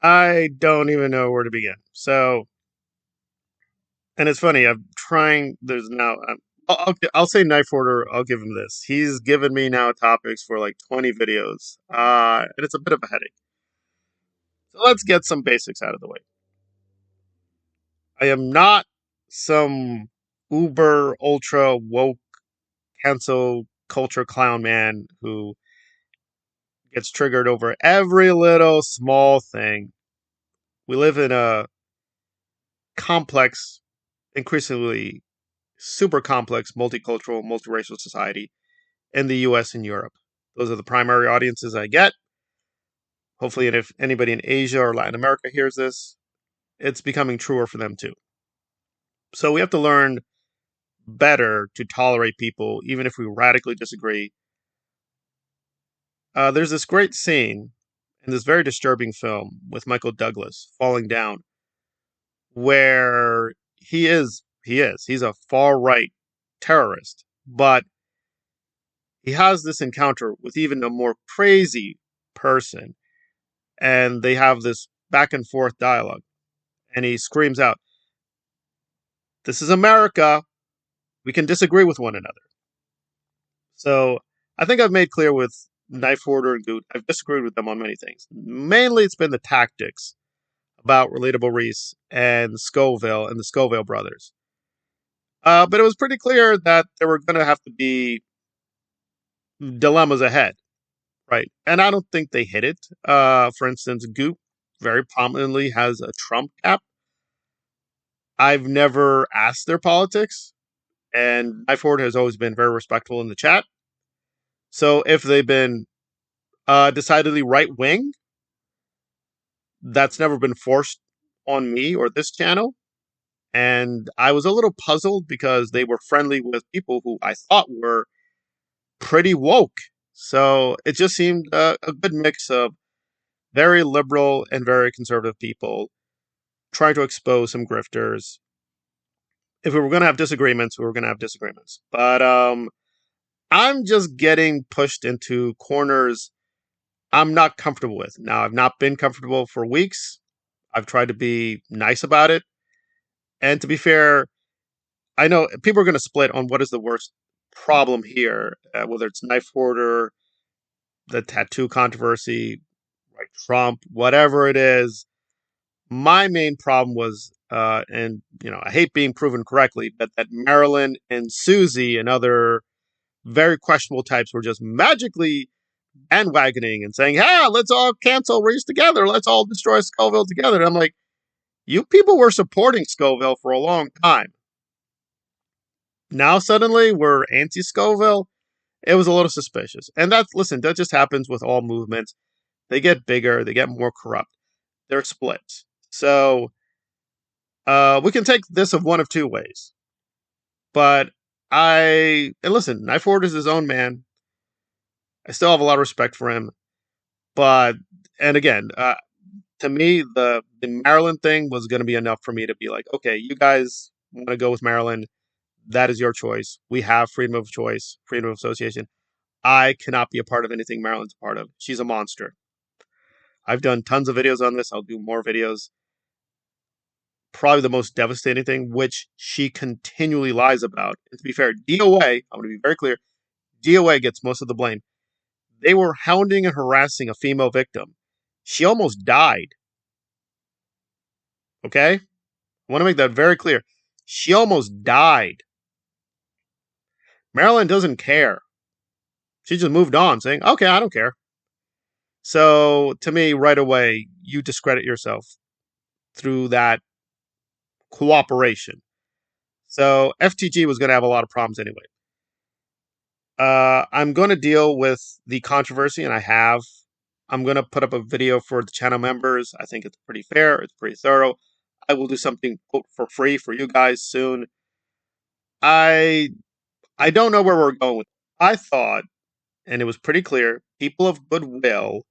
I don't even know where to begin. So, and it's funny. I'm trying. There's now. I'll say Knifehoarder. I'll give him this. He's given me now topics for like 20 videos. And it's a bit of a headache. So let's get some basics out of the way. I am not some uber ultra woke cancel culture clown man who gets triggered over every little small thing. We live in a complex, increasingly super complex, multicultural, multiracial society in the US and Europe. Those are the primary audiences I get. Hopefully, and if anybody in Asia or Latin America hears this, it's becoming truer for them too. So we have to learn better to tolerate people, even if we radically disagree. There's this great scene in this very disturbing film with Michael Douglas, Falling Down, where he's a far right terrorist, but he has this encounter with even a more crazy person, and they have this back and forth dialogue, and he screams out, "This is America. We can disagree with one another." So I think I've made clear with Knifehoarder and Goot, I've disagreed with them on many things. Mainly it's been the tactics about Relatable Reese and Scoville and the Scoville brothers. But it was pretty clear that there were going to have to be dilemmas ahead, right? And I don't think they hit it. For instance, Goop very prominently has a Trump cap. I've never asked their politics, and Knifehoarder has always been very respectful in the chat. So if they've been decidedly right wing, that's never been forced on me or this channel. And I was a little puzzled because they were friendly with people who I thought were pretty woke. So it just seemed a good mix of very liberal and very conservative people trying to expose some grifters. If we were going to have disagreements, we were going to have disagreements. But I'm just getting pushed into corners I'm not comfortable with. Now, I've not been comfortable for weeks. I've tried to be nice about it. And to be fair, I know people are going to split on what is the worst problem here, whether it's Knifehoarder, the tattoo controversy, like Trump, whatever it is. My main problem was, and I hate being proven correctly, but that Marilyn and Susie and other very questionable types were just magically bandwagoning and saying, "Yeah, let's all cancel Reese together. Let's all destroy Scoville together." And I'm like, you people were supporting Scoville for a long time. Now suddenly we're anti-Scoville. It was a little suspicious. And that just happens with all movements. They get bigger, they get more corrupt. They're splits. So we can take this of one of two ways. But and listen, Knifehoarder is his own man. I still have a lot of respect for him. But, and again, to me, the Maryland thing was going to be enough for me to be like, okay, you guys want to go with Maryland. That is your choice. We have freedom of choice, freedom of association. I cannot be a part of anything Maryland's a part of. She's a monster. I've done tons of videos on this. I'll do more videos. Probably the most devastating thing, which she continually lies about. And to be fair, DOA, I'm going to be very clear, DOA gets most of the blame. They were hounding and harassing a female victim. She almost died. Okay? I want to make that very clear. She almost died. Marilyn doesn't care. She just moved on, saying, okay, I don't care. So, to me, right away, you discredit yourself through that cooperation. So, FTG was going to have a lot of problems anyway. I'm going to deal with the controversy, and I have. I'm going to put up a video for the channel members. I think it's pretty fair. It's pretty thorough. I will do something, quote, for free for you guys soon. I don't know where we're going with it. I thought, and it was pretty clear, people of goodwill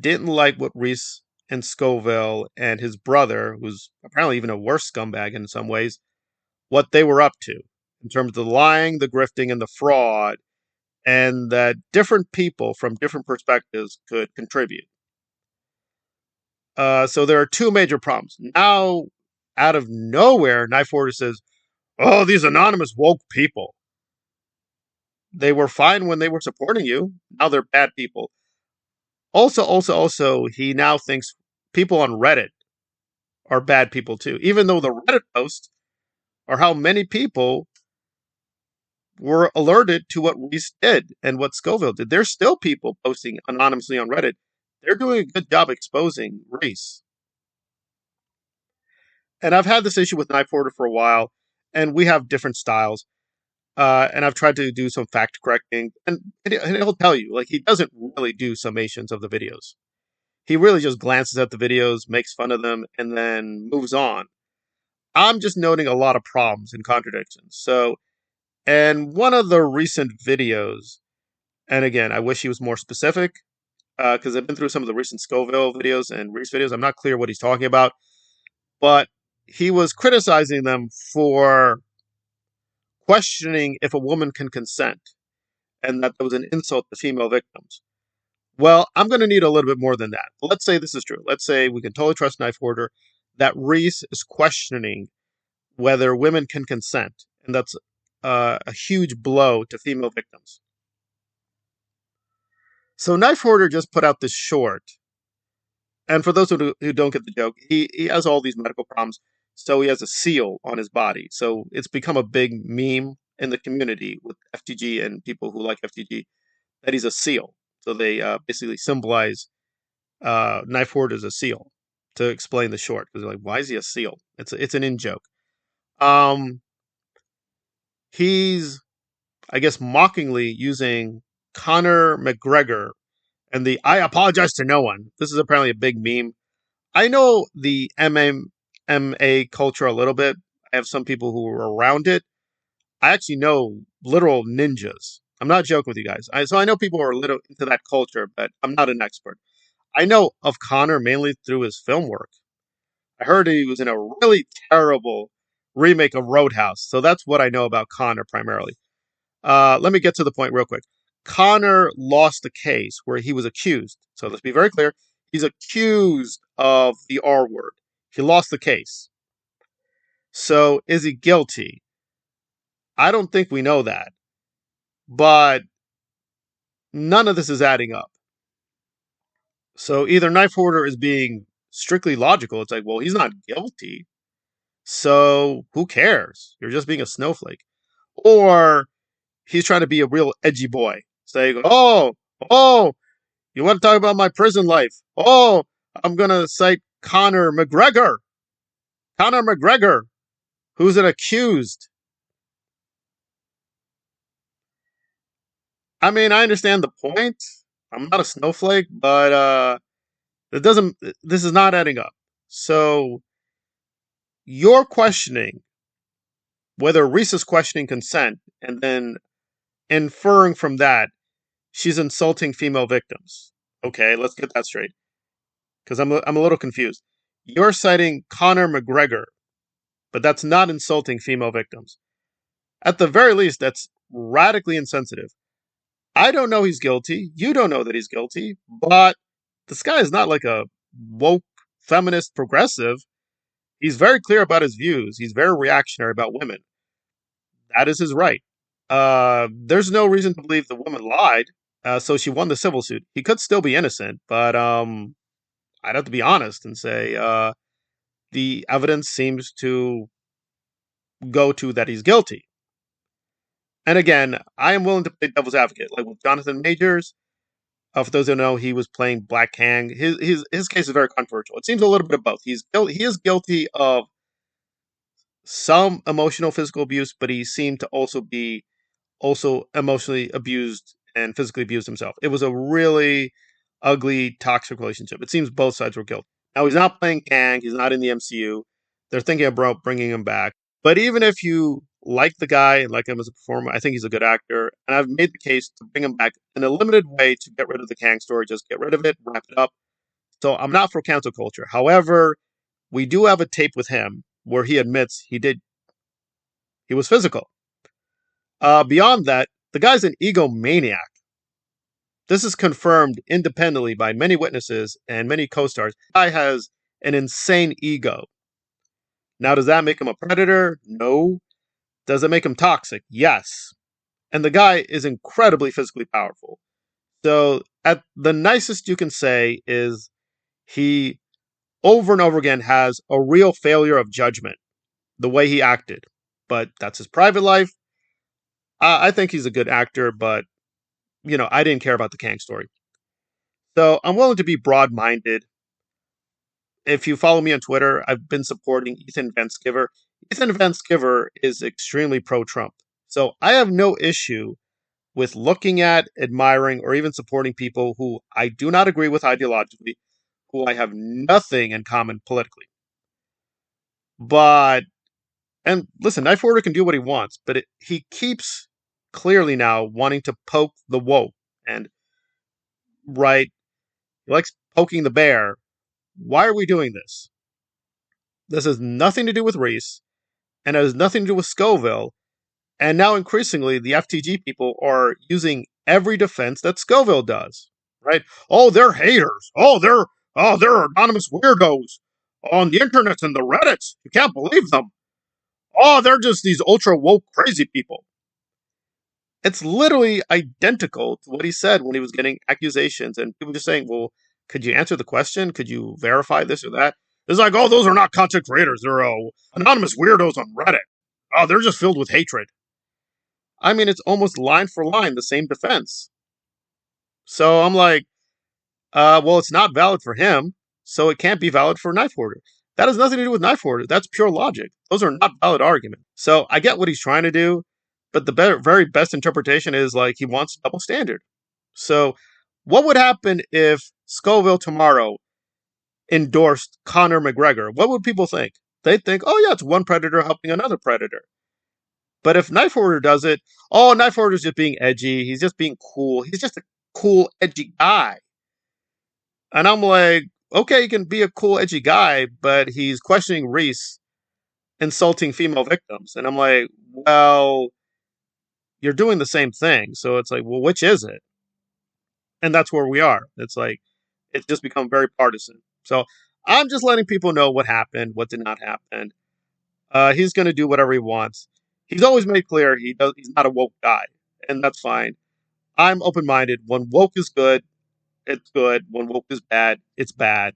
didn't like what Reese and Scoville and his brother, who's apparently even a worse scumbag in some ways, what they were up to in terms of the lying, the grifting, and the fraud, and that different people from different perspectives could contribute. So there are two major problems. Now, out of nowhere, Knifehoarder says, "Oh, these anonymous woke people. They were fine when they were supporting you. Now they're bad people." Also, he now thinks people on Reddit are bad people too, even though the Reddit posts are how many people were alerted to what Reese did and what Scoville did. There's still people posting anonymously on Reddit. They're doing a good job exposing Reese. And I've had this issue with Knifehoarder for a while, and we have different styles. And I've tried to do some fact correcting, and he'll tell you, like, he doesn't really do summations of the videos. He really just glances at the videos, makes fun of them, and then moves on. I'm just noting a lot of problems and contradictions. So, and one of the recent videos, and again, I wish he was more specific, because I've been through some of the recent Scoville videos and Reese videos. I'm not clear what he's talking about, but he was criticizing them for questioning if a woman can consent and that there was an insult to female victims. Well, I'm going to need a little bit more than that. But let's say this is true. Let's say we can totally trust Knifehoarder that Reese is questioning whether women can consent, and that's a huge blow to female victims. So Knifehoarder just put out this short, and for those who don't get the joke, he has all these medical problems, so he has a seal on his body. So it's become a big meme in the community with FTG and people who like FTG that he's a seal. So they basically symbolize Knifehoarder as a seal to explain the short, because they're like, why is he a seal? It's an in joke. He's, I guess, mockingly using Conor McGregor and the "I apologize to no one." This is apparently a big meme. I know the MMA culture a little bit. I have some people who are around it. I actually know literal ninjas. I'm not joking with you guys. So I know people who are little into that culture, but I'm not an expert. I know of Conor mainly through his film work. I heard he was in a really terrible remake of Roadhouse. So that's what I know about Conor primarily. Let me get to the point real quick. Conor lost the case where he was accused. So let's be very clear. He's accused of the R word. He lost the case. So is he guilty? I don't think we know that. But none of this is adding up. So either Knifehoarder is being strictly logical. It's like, well, he's not guilty. So who cares? You're just being a snowflake. Or he's trying to be a real edgy boy. Saying, oh, you want to talk about my prison life? Oh, I'm going to cite Conor McGregor. Conor McGregor, who's an accused. I mean, I understand the point. I'm not a snowflake, but this is not adding up. So you're questioning whether Reese is questioning consent and then inferring from that she's insulting female victims. Okay, let's get that straight. Because I'm a little confused. You're citing Conor McGregor, but that's not insulting female victims. At the very least, that's radically insensitive. I don't know he's guilty. You don't know that he's guilty. But this guy is not like a woke feminist progressive. He's very clear about his views. He's very reactionary about women. That is his right. There's no reason to believe the woman lied. So she won the civil suit. He could still be innocent, but I'd have to be honest and say the evidence seems to go to that he's guilty. And again, I am willing to play devil's advocate, like with Jonathan Majors. For those who know, he was playing Black Kang. His case is very controversial. It seems a little bit of both. He is guilty of some emotional physical abuse, but he seemed to also be emotionally abused and physically abused himself. It was a really ugly, toxic relationship. It seems both sides were guilty. Now, he's not playing Kang. He's not in the MCU. They're thinking about bringing him back. But even if you like the guy and like him as a performer, I think he's a good actor. And I've made the case to bring him back in a limited way to get rid of the Kang story. Just get rid of it, wrap it up. So I'm not for cancel culture. However, we do have a tape with him where he admits he was physical. Beyond that, the guy's an egomaniac. This is confirmed independently by many witnesses and many co-stars. The guy has an insane ego. Now, does that make him a predator? No. Does it make him toxic? Yes. And the guy is incredibly physically powerful. So, at the nicest you can say is he over and over again has a real failure of judgment, the way he acted. But that's his private life. I think he's a good actor, but, I didn't care about the Kang story. So I'm willing to be broad minded. If you follow me on Twitter, I've been supporting Ethan Van Sciver. Ethan Van Sciver is extremely pro Trump. So I have no issue with looking at, admiring, or even supporting people who I do not agree with ideologically, who I have nothing in common politically. But, and listen, Knifehoarder can do what he wants, but he keeps clearly now wanting to poke the woke. And, right, he likes poking the bear. Why are we doing this? This has nothing to do with Reese, and it has nothing to do with Scoville. And now, increasingly, the FTG people are using every defense that Scoville does. Right? Oh, they're haters. They're anonymous weirdos on the internet and the Reddits. You can't believe them. Oh, they're just these ultra woke crazy people. It's literally identical to what he said when he was getting accusations, and people just saying, "Well, could you answer the question? Could you verify this or that?" It's like, "Oh, those are not content creators. They're anonymous weirdos on Reddit. Oh, they're just filled with hatred." I mean, it's almost line for line the same defense. So I'm like, well, it's not valid for him, so it can't be valid for Knifehoarder. That has nothing to do with Knifehoarder. That's pure logic. Those are not valid arguments. So I get what he's trying to do, but the very best interpretation is like he wants a double standard. So what would happen if Scoville tomorrow endorsed Conor McGregor? What would people think? They'd think, oh yeah, it's one predator helping another predator. But if Knifehoarder does it, oh, Knifehoarder's just being edgy. He's just being cool. He's just a cool, edgy guy. And I'm like, okay, he can be a cool, edgy guy, but he's questioning Reese, insulting female victims. And I'm like, well, you're doing the same thing. So it's like, well, which is it? And that's where we are. It's like, it's just become very partisan. So I'm just letting people know what happened, what did not happen. He's going to do whatever he wants. He's always made clear he's not a woke guy, and that's fine. I'm open-minded. When woke is good, it's good. When woke is bad, it's bad.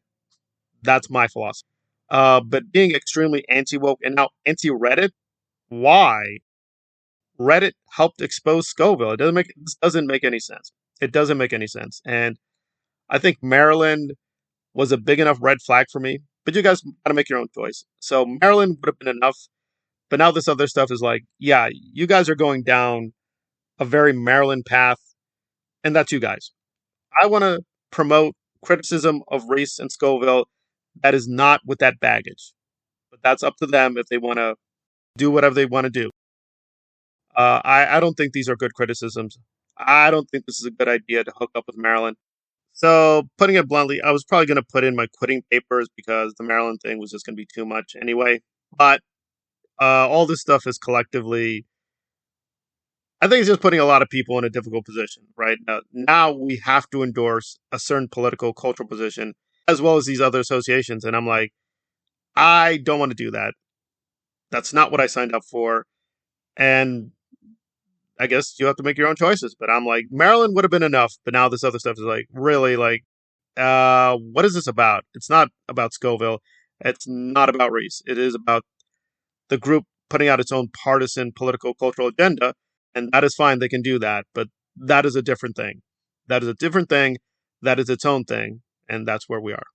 That's my philosophy. But being extremely anti-woke and now anti-Reddit, why? Reddit helped expose Scoville. This doesn't make any sense. It doesn't make any sense. And I think Maryland was a big enough red flag for me. But you guys gotta make your own choice. So Maryland would have been enough. But now this other stuff is like, yeah, you guys are going down a very Maryland path. And that's you guys. I want to promote criticism of Reese and Scoville that is not with that baggage. But that's up to them if they want to do whatever they want to do. I don't think these are good criticisms. I don't think this is a good idea to hook up with Maryland. So, putting it bluntly, I was probably going to put in my quitting papers because the Maryland thing was just going to be too much anyway. But all this stuff is collectively, I think it's just putting a lot of people in a difficult position, right? Now we have to endorse a certain political, cultural position, as well as these other associations. And I'm like, I don't want to do that. That's not what I signed up for. And I guess you have to make your own choices. But I'm like, Maryland would have been enough. But now this other stuff is like, really, like, what is this about? It's not about Scoville. It's not about Reese. It is about the group putting out its own partisan political cultural agenda. And that is fine. They can do that. But that is a different thing. That is a different thing. That is its own thing. And that's where we are.